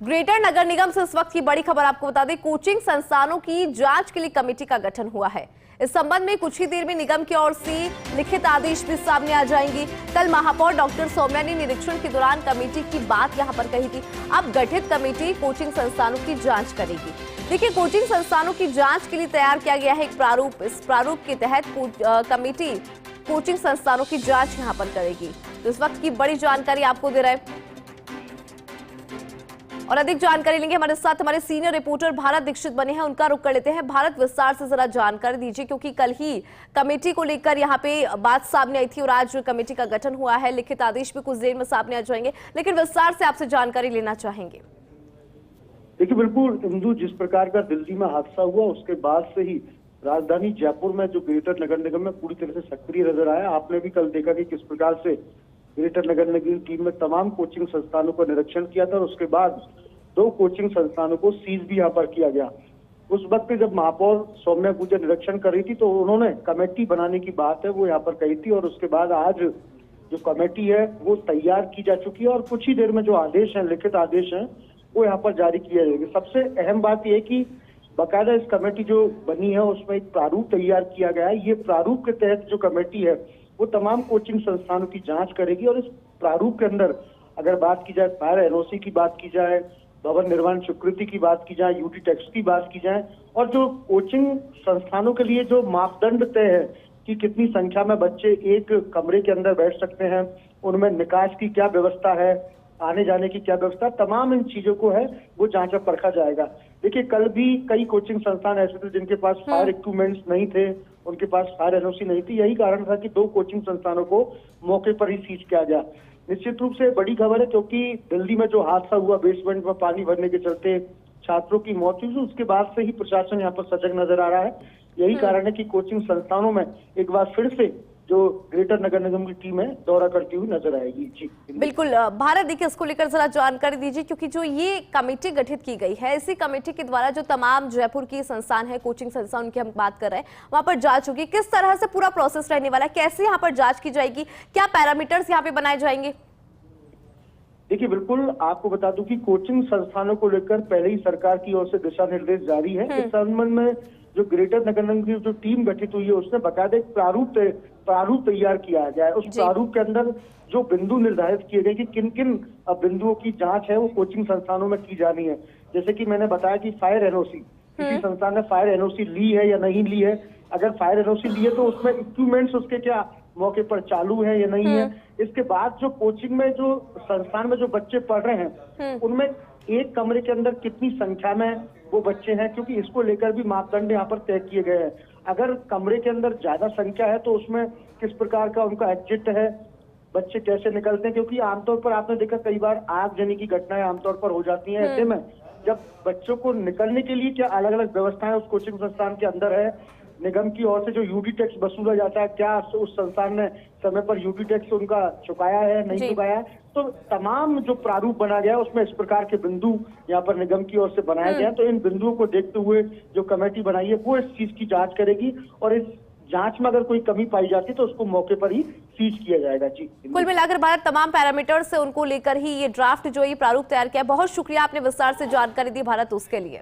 Greater नगर निगम से इस वक्त की बड़ी खबर आपको बता दें, कोचिंग संस्थानों की जांच के लिए कमेटी का गठन हुआ है। इस संबंध में कुछ ही देर में निगम की ओर से लिखित आदेश भी सामने आ जाएंगे। कल महापौर डॉक्टर सौम्या ने निरीक्षण के दौरान कमेटी की बात यहां पर कही थी। अब गठित कमेटी कोचिंग संस्थानों की जांच करेगी। देखिए, कोचिंग संस्थानों की जांच के लिए तैयार किया गया है एक प्रारूप। इस प्रारूप के तहत कमेटी कोचिंग संस्थानों की जांच यहां पर करेगी। तो इस वक्त की बड़ी जानकारी आपको दे रहे हैं और अधिक जानकारी लेंगे। हमारे साथ हमारे सीनियर रिपोर्टर भारत दीक्षित बने हैं, उनका रुख कर लेते हैं। भारत, विस्तार से जरा जानकारी दीजिए, क्योंकि कल ही कमेटी को लेकर यहाँ पे बात सामने आई थी और आज कमेटी का गठन हुआ है। लिखित आदेश भी कुछ देर में सामने आ जाएंगे, लेकिन विस्तार से आपसे जानकारी लेना चाहेंगे। देखिए, बिल्कुल इंदु, जिस प्रकार का दिल्ली में हादसा हुआ उसके बाद से ही राजधानी जयपुर में जो ग्रेटर नगर निगम में पूरी तरह से सक्रिय नजर आया। आपने भी कल देखा कि किस प्रकार से ग्रेटर नगर निगम की टीम में तमाम कोचिंग संस्थानों का निरीक्षण किया था और उसके बाद 2 कोचिंग संस्थानों को सीज भी यहाँ पर किया गया। उस वक्त जब महापौर सौम्या पूजा निरीक्षण कर रही थी तो उन्होंने कमेटी बनाने की बात है वो यहाँ पर कही थी और उसके बाद आज जो कमेटी है वो तैयार की जा चुकी है और कुछ ही देर में जो आदेश है, लिखित आदेश है, वो यहाँ पर जारी किया जाएगा। सबसे अहम बात यह है कि बाकायदा इस कमेटी जो बनी है उसमें एक प्रारूप तैयार किया गया है। ये प्रारूप के तहत जो कमेटी है वो तमाम कोचिंग संस्थानों की जांच करेगी और इस प्रारूप के अंदर अगर बात की जाए फायर एनओसी की बात की जाए, भवन निर्माण स्वीकृति की बात की जाए, यूटी टैक्स की बात की जाए और जो कोचिंग संस्थानों के लिए जो मापदंड तय है कि कितनी संख्या में बच्चे एक कमरे के अंदर बैठ सकते हैं, उनमें निकास की क्या व्यवस्था है, आने जाने की क्या व्यवस्था, तमाम इन चीजों को है वो जांच में परखा जाएगा। देखिए, कल भी कई कोचिंग संस्थान ऐसे थे जिनके पास फायर इक्विपमेंट्स नहीं थे, उनके पास फायर एनओसी नहीं थी। यही कारण था कि 2 कोचिंग संस्थानों को मौके पर ही सीज किया गया। निश्चित रूप से बड़ी खबर है क्योंकि दिल्ली में जो हादसा हुआ, बेसमेंट में पानी भरने के चलते छात्रों की मौत हुई, उसके बाद से ही प्रशासन यहाँ पर सजग नजर आ रहा है। यही कारण है कि कोचिंग संस्थानों में एक बार फिर से जो ग्रेटर नगर निगम की टीम है दौरा करती हुई नजर आएगी। जी बिल्कुल भारत, देखिए इसको लेकर जरा जानकारी दीजिए, क्योंकि जो ये कमेटी गठित की गई है, इसी कमेटी के द्वारा जो तमाम जयपुर की संस्थान है, कोचिंग संस्थान, उनकी हम बात कर रहे हैं, वहां पर जांच होगी। किस तरह से पूरा प्रोसेस रहने वाला है, कैसे यहाँ पर जांच की जाएगी, क्या पैरामीटर्स यहाँ पे बनाए जाएंगे? देखिए, बिल्कुल आपको बता दूं कि कोचिंग संस्थानों को लेकर पहले ही सरकार की ओर से दिशा निर्देश जारी है। इस संबंध में जो ग्रेटर नगर निगम की जो टीम गठित हुई है उसने बाकायदा एक प्रारूप तैयार किया गया है। उस प्रारूप के अंदर जो बिंदु निर्धारित किए गए कि किन किन बिंदुओं की जांच है वो कोचिंग संस्थानों में की जानी है। जैसे कि मैंने बताया कि फायर एनओसी, किसी संस्थान ने फायर एनओसी ली है या नहीं ली है, अगर फायर एनओसी ली है तो उसमें इक्विपमेंट्स उसके क्या मौके पर चालू है या नहीं है। इसके बाद जो कोचिंग में जो संस्थान में जो बच्चे पढ़ रहे हैं उनमें एक कमरे के अंदर कितनी संख्या में वो बच्चे हैं, क्योंकि इसको लेकर भी मापदंड यहाँ पर तय किए गए हैं। अगर कमरे के अंदर ज्यादा संख्या है तो उसमें किस प्रकार का उनका एग्जिट है, बच्चे कैसे निकलते हैं, क्योंकि आमतौर पर आपने देखा कई बार आगजनी की घटनाएं आमतौर पर हो जाती हैं। ऐसे में जब बच्चों को निकलने के लिए क्या अलग अलग व्यवस्थाएं उस कोचिंग संस्थान के अंदर है, निगम की ओर से जो यूटी टैक्स वसूला जाता है, क्या उस संस्थान ने समय पर यूटी टैक्स उनका चुकाया है, नहीं चुकाया है, तो तमाम जो प्रारूप बना गया है उसमें इस प्रकार के बिंदु यहाँ पर निगम की ओर से बनाए गए हैं। तो इन बिंदुओं को देखते हुए जो कमेटी बनाई है वो इस चीज की जांच करेगी और इस जांच में अगर कोई कमी पाई जाती है तो उसको मौके पर ही सीज किया जाएगा। जी, कुल मिलाकर भारत, तमाम पैरामीटर्स से उनको लेकर ही ये ड्राफ्ट जो ये प्रारूप तैयार किया है। बहुत शुक्रिया, आपने विस्तार से जानकारी दी भारत, उसके लिए।